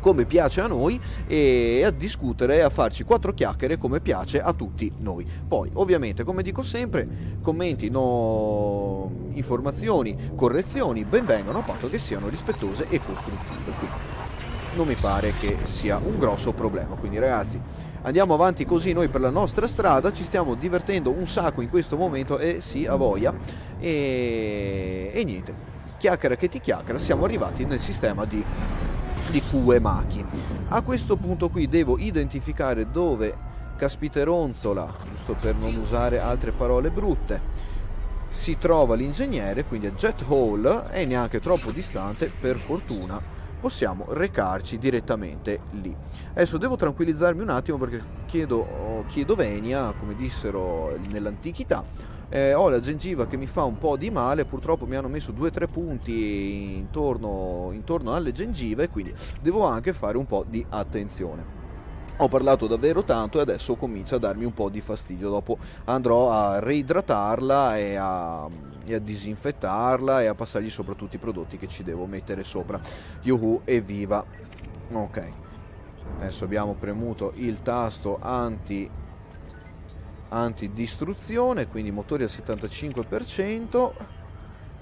come piace a noi e a discutere e a farci 4 chiacchiere come piace a tutti noi. Poi ovviamente, come dico sempre, commenti, informazioni, correzioni benvengano, a patto che siano rispettose e costruttive. Quindi non mi pare che sia un grosso problema. Quindi ragazzi, andiamo avanti così noi per la nostra strada, ci stiamo divertendo un sacco in questo momento, e sì, a voglia, e niente, chiacchiera che ti chiacchiera, siamo arrivati nel sistema di Kuemaki. A questo punto qui devo identificare dove caspiteronzola, giusto per non usare altre parole brutte, si trova l'ingegnere, quindi è Jet Hall, e neanche troppo distante, per fortuna possiamo recarci direttamente lì. Adesso devo tranquillizzarmi un attimo perché chiedo venia, come dissero nell'antichità. Ho la gengiva che mi fa un po' di male, purtroppo mi hanno messo 2 o 3 punti intorno alle gengive, quindi devo anche fare un po' di attenzione. Ho parlato davvero tanto e adesso comincia a darmi un po' di fastidio. Dopo andrò a reidratarla e a disinfettarla e a passargli sopra tutti i prodotti che ci devo mettere sopra. Yuhu, evviva. Ok, adesso abbiamo premuto il tasto antidistruzione, quindi motori al 75%.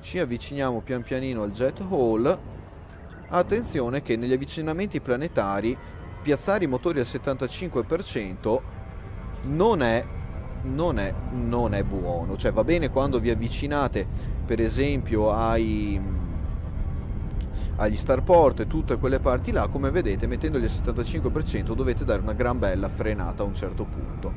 Ci avviciniamo pian pianino al jet hole. Attenzione che negli avvicinamenti planetari piazzare i motori al 75% non è buono. Cioè va bene quando vi avvicinate per esempio agli starport e tutte quelle parti là, come vedete mettendoli al 75% dovete dare una gran bella frenata a un certo punto.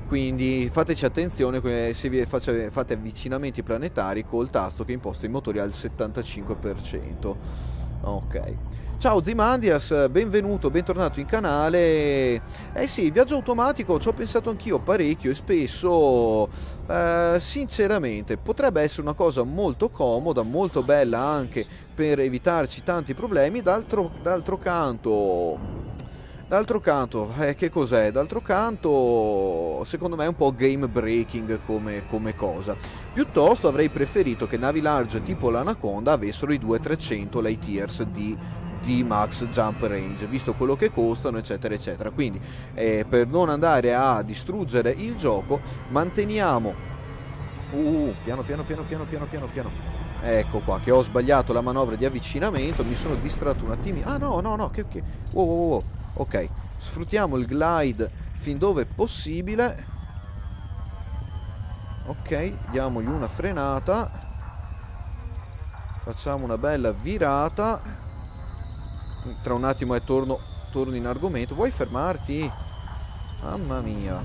Quindi fateci attenzione se vi fate avvicinamenti planetari col tasto che imposta i motori al 75%. Ok. Ciao Zimandias, benvenuto, bentornato in canale. Sì, il viaggio automatico ci ho pensato anch'io parecchio e spesso, sinceramente, potrebbe essere una cosa molto comoda, molto bella anche per evitarci tanti problemi. D'altro canto, che cos'è? D'altro canto, secondo me è un po' game breaking come cosa. Piuttosto avrei preferito che navi large tipo l'Anaconda avessero i 2300 light years di max jump range, visto quello che costano, eccetera eccetera. Quindi per non andare a distruggere il gioco manteniamo piano. Ecco qua che ho sbagliato la manovra di avvicinamento, mi sono distratto un attimino. Ah no, che wow. Ok, sfruttiamo il glide fin dove è possibile. Ok, diamogli una frenata, facciamo una bella virata. Tra un attimo torno in argomento. Vuoi fermarti? Mamma mia.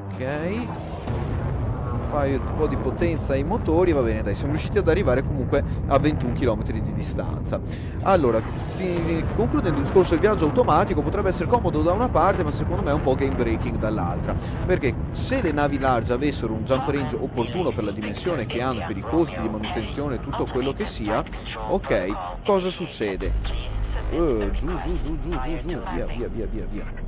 Ok, un po' di potenza ai motori, va bene, dai, siamo riusciti ad arrivare comunque a 21 km di distanza. Allora, concludendo il discorso del viaggio automatico, potrebbe essere comodo da una parte, ma secondo me è un po' game breaking dall'altra, perché se le navi large avessero un jump range opportuno per la dimensione che hanno, per i costi di manutenzione e tutto quello che sia, ok, cosa succede? Giù, via.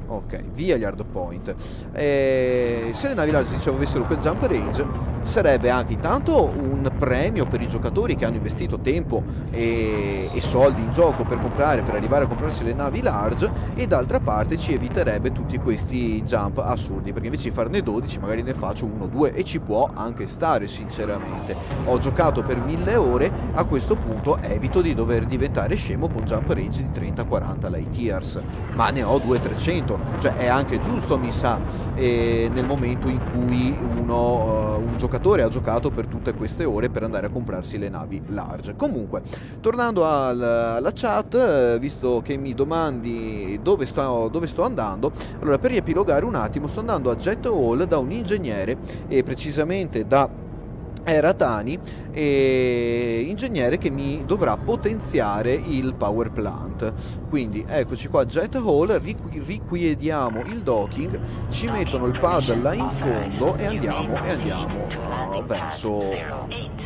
Ok, via gli hard point. Se le navi large, dicevo, avessero quel jump range, sarebbe anche intanto un premio per i giocatori che hanno investito tempo e soldi in gioco per arrivare a comprarsi le navi large, e d'altra parte ci eviterebbe tutti questi jump assurdi, perché invece di farne 12 magari ne faccio 1 o 2 e ci può anche stare, sinceramente. Ho giocato per 1000 ore, a questo punto evito di dover diventare scemo con jump range di 30-40 light years, ma ne ho 200-300. Cioè è anche giusto, mi sa, nel momento in cui un giocatore ha giocato per tutte queste ore per andare a comprarsi le navi large. Comunque, tornando alla chat, visto che mi domandi dove sto andando, allora, per riepilogare un attimo, sto andando a Jet Hall da un ingegnere, e precisamente da Eratani, ingegnere che mi dovrà potenziare il power plant. Quindi eccoci qua, Jet Hall, riquiediamo il docking, ci mettono il pad là in fondo e andiamo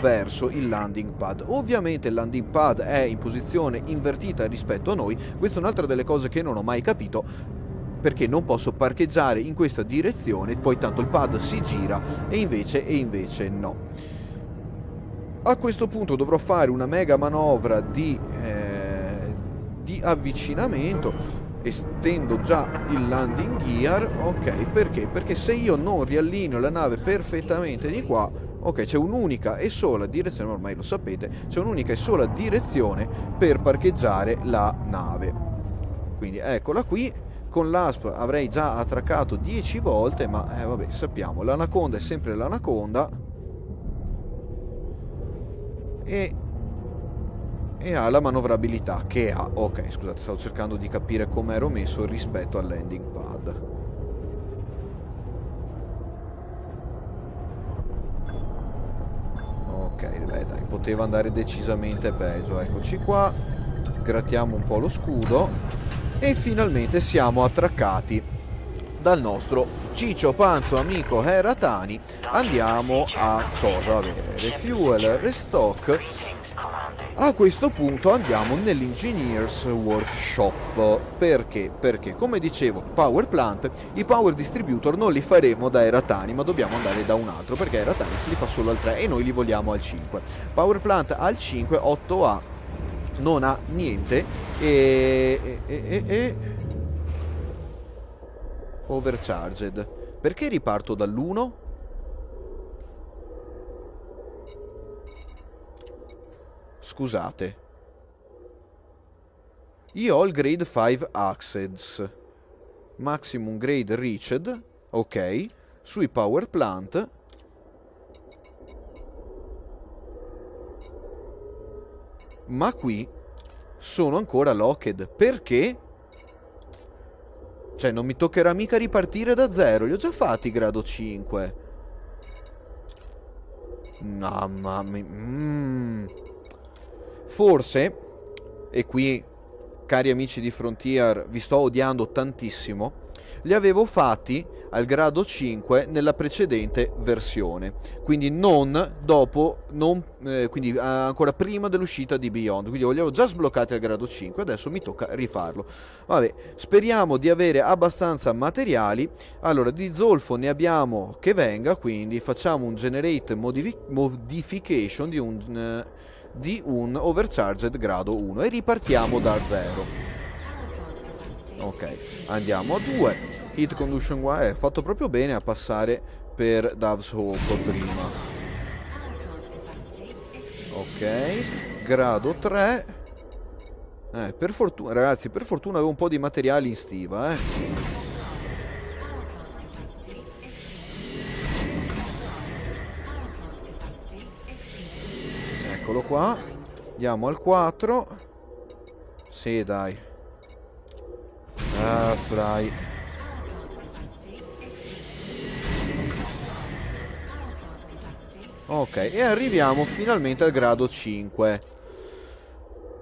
verso il landing pad. Ovviamente il landing pad è in posizione invertita rispetto a noi. Questa è un'altra delle cose che non ho mai capito, perché non posso parcheggiare in questa direzione, poi tanto il pad si gira e invece no. A questo punto dovrò fare una mega manovra di avvicinamento. Estendo già il landing gear. Ok, perché se io non riallineo la nave perfettamente di qua, ok, c'è un'unica e sola direzione, ormai lo sapete, c'è un'unica e sola direzione per parcheggiare la nave. Quindi eccola qui. Con l'ASP avrei già attraccato 10 volte, ma vabbè, sappiamo, l'Anaconda è sempre l'Anaconda e ha la manovrabilità che ha. Ok, scusate, stavo cercando di capire come ero messo rispetto al landing pad. Ok, beh dai, poteva andare decisamente peggio. Eccoci qua, grattiamo un po' lo scudo e finalmente siamo attraccati dal nostro Ciccio Panzo amico Eratani. Andiamo a cosa avere? Fuel, restock. A questo punto andiamo nell'Engineers Workshop. Perché? Perché, come dicevo, Power Plant, i Power Distributor non li faremo da Eratani, ma dobbiamo andare da un altro, perché Eratani ce li fa solo al 3 e noi li vogliamo al 5. Power Plant al 5, 8A non ha niente e overcharged. Perché riparto dall'1? Scusate. Io ho il grade 5 access. Maximum grade reached. Ok. Sui power plant. Ma qui sono ancora locked. Perché? Cioè non mi toccherà mica ripartire da zero. Li ho già fatti grado 5. Mamma mia. Forse, e qui cari amici di Frontier vi sto odiando tantissimo, li avevo fatti al grado 5 nella precedente versione, quindi non dopo, quindi ancora prima dell'uscita di Beyond, quindi li avevo già sbloccati al grado 5, adesso mi tocca rifarlo. Vabbè, speriamo di avere abbastanza materiali. Allora, di zolfo ne abbiamo che venga, quindi facciamo un generate modification di un overcharged grado 1 e ripartiamo da 0. Ok, andiamo a 2. Heat conduction qua, fatto proprio bene a passare per Dove's Hope prima. Ok, grado 3. Per fortuna, ragazzi, per fortuna avevo un po' di materiali in stiva, Eccolo qua. Andiamo al 4. Sì, dai. Ah, fly. Ok, e arriviamo finalmente al grado 5.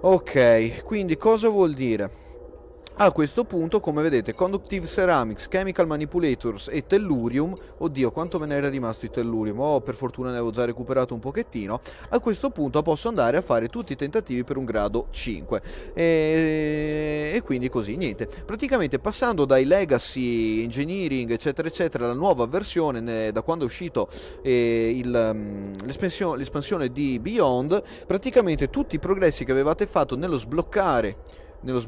Ok, quindi cosa vuol dire? A questo punto, come vedete, Conductive Ceramics, Chemical Manipulators e Tellurium. Oddio, quanto me ne era rimasto di Tellurium? Oh, per fortuna ne avevo già recuperato un pochettino. A questo punto posso andare a fare tutti i tentativi per un grado 5. E quindi così, niente. Praticamente passando dai Legacy, Engineering, eccetera, eccetera, alla nuova versione, da quando è uscito l'espansione di Beyond, praticamente tutti i progressi che avevate fatto nello sbloccare le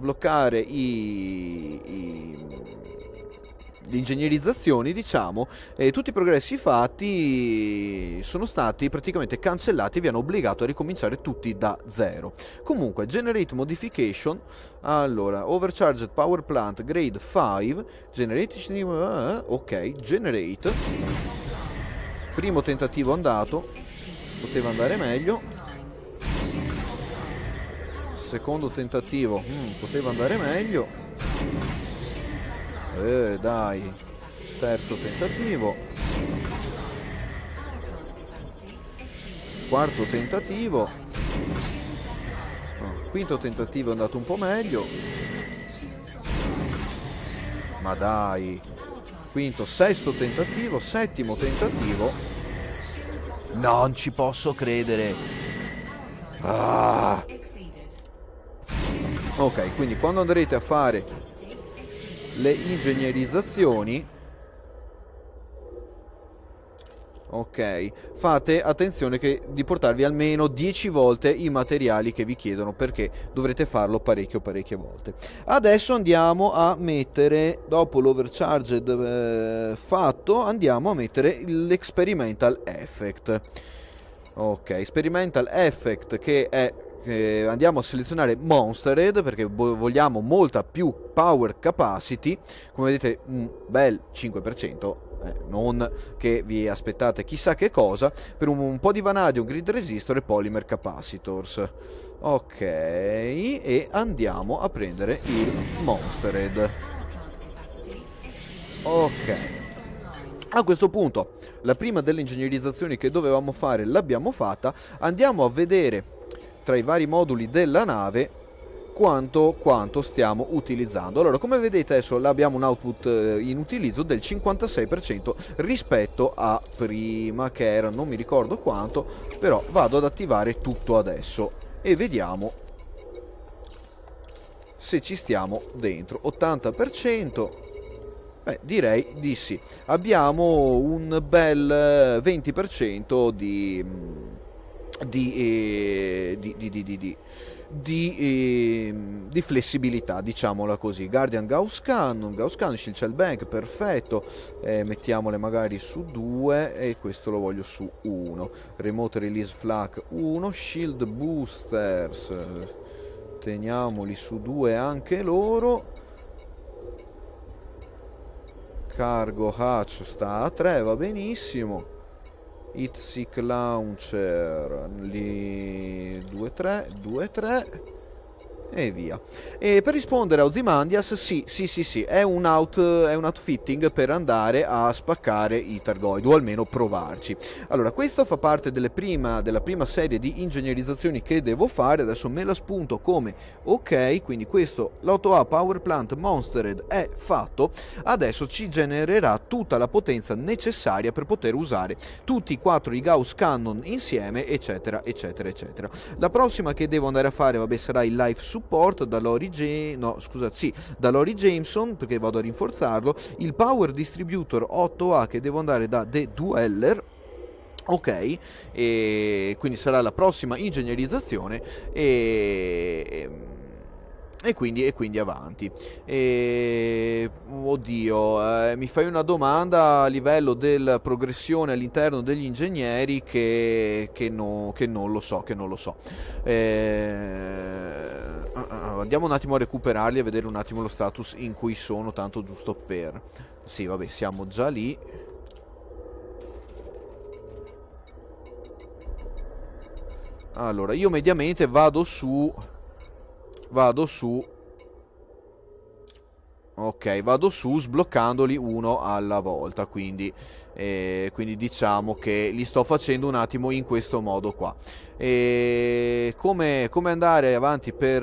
ingegnerizzazioni, diciamo, tutti i progressi fatti sono stati praticamente cancellati e vi hanno obbligato a ricominciare tutti da zero. Comunque, generate modification. Allora, overcharged power plant grade 5 generate, ok, generate. Primo tentativo andato, poteva andare meglio. Secondo tentativo, poteva andare meglio. Dai. Terzo tentativo. Quarto tentativo. Quinto tentativo è andato un po' meglio. Ma dai. Quinto, sesto tentativo, settimo tentativo. Non ci posso credere. Ah. Ok, quindi quando andrete a fare le ingegnerizzazioni, ok, fate attenzione di portarvi almeno 10 volte i materiali che vi chiedono, perché dovrete farlo parecchie volte. Adesso andiamo a mettere, dopo l'overcharged fatto, andiamo a mettere l'experimental effect. Ok, experimental effect, che è andiamo a selezionare Monstered, perché vogliamo molta più power capacity. Come vedete, un bel 5%, non che vi aspettate chissà che cosa, per un po' di vanadium, grid resistor e polymer capacitors. Ok, e andiamo a prendere il Monstered. Ok, a questo punto la prima delle ingegnerizzazioni che dovevamo fare l'abbiamo fatta. Andiamo a vedere tra i vari moduli della nave quanto stiamo utilizzando. Allora, come vedete adesso abbiamo un output in utilizzo del 56% rispetto a prima, che era non mi ricordo quanto, però vado ad attivare tutto adesso. e vediamo se ci stiamo dentro. 80%. Direi di sì. Abbiamo un bel 20% di flessibilità, diciamola così. Guardian Gauss Cannon, Shield Shell Bank, perfetto. Mettiamole magari su 2 e questo lo voglio su 1. Remote Release Flak 1, Shield Boosters, teniamoli su 2 anche loro. Cargo Hatch sta a 3, va benissimo. Heatseek Launcher lì 2-3, 2-3 e via. E per rispondere a Ozymandias, sì, è un outfitting per andare a spaccare i Thargoid, o almeno provarci. Allora, questo fa parte della prima serie di ingegnerizzazioni che devo fare. Adesso me la spunto come ok, quindi questo, l'8A Power Plant Monstered è fatto. Adesso ci genererà tutta la potenza necessaria per poter usare tutti e 4 i Gauss Cannon insieme, eccetera, eccetera, eccetera. La prossima che devo andare a fare, vabbè, sarà il Life Support da Lori Jameson, perché vado a rinforzarlo. Il Power Distributor 8A che devo andare da The Dweller. Ok, e quindi sarà la prossima ingegnerizzazione e quindi avanti. Oddio, mi fai una domanda a livello della progressione all'interno degli ingegneri che non lo so. Andiamo un attimo a recuperarli e vedere un attimo lo status in cui sono, tanto giusto per... Sì, vabbè, siamo già lì. Allora, io mediamente vado su... Ok, vado su sbloccandoli uno alla volta, quindi diciamo che li sto facendo un attimo in questo modo qua. Come andare avanti per...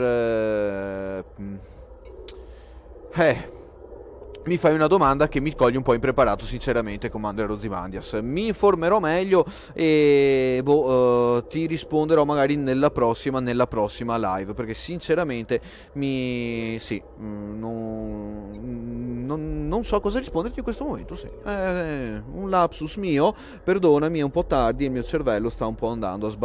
mi fai una domanda che mi coglie un po' impreparato, sinceramente, Commander Ozymandias. Mi informerò meglio e ti risponderò magari nella prossima live, perché sinceramente non so cosa risponderti in questo momento. Sì. Un lapsus mio, perdonami, è un po' tardi e il mio cervello sta un po' andando a sbagliare.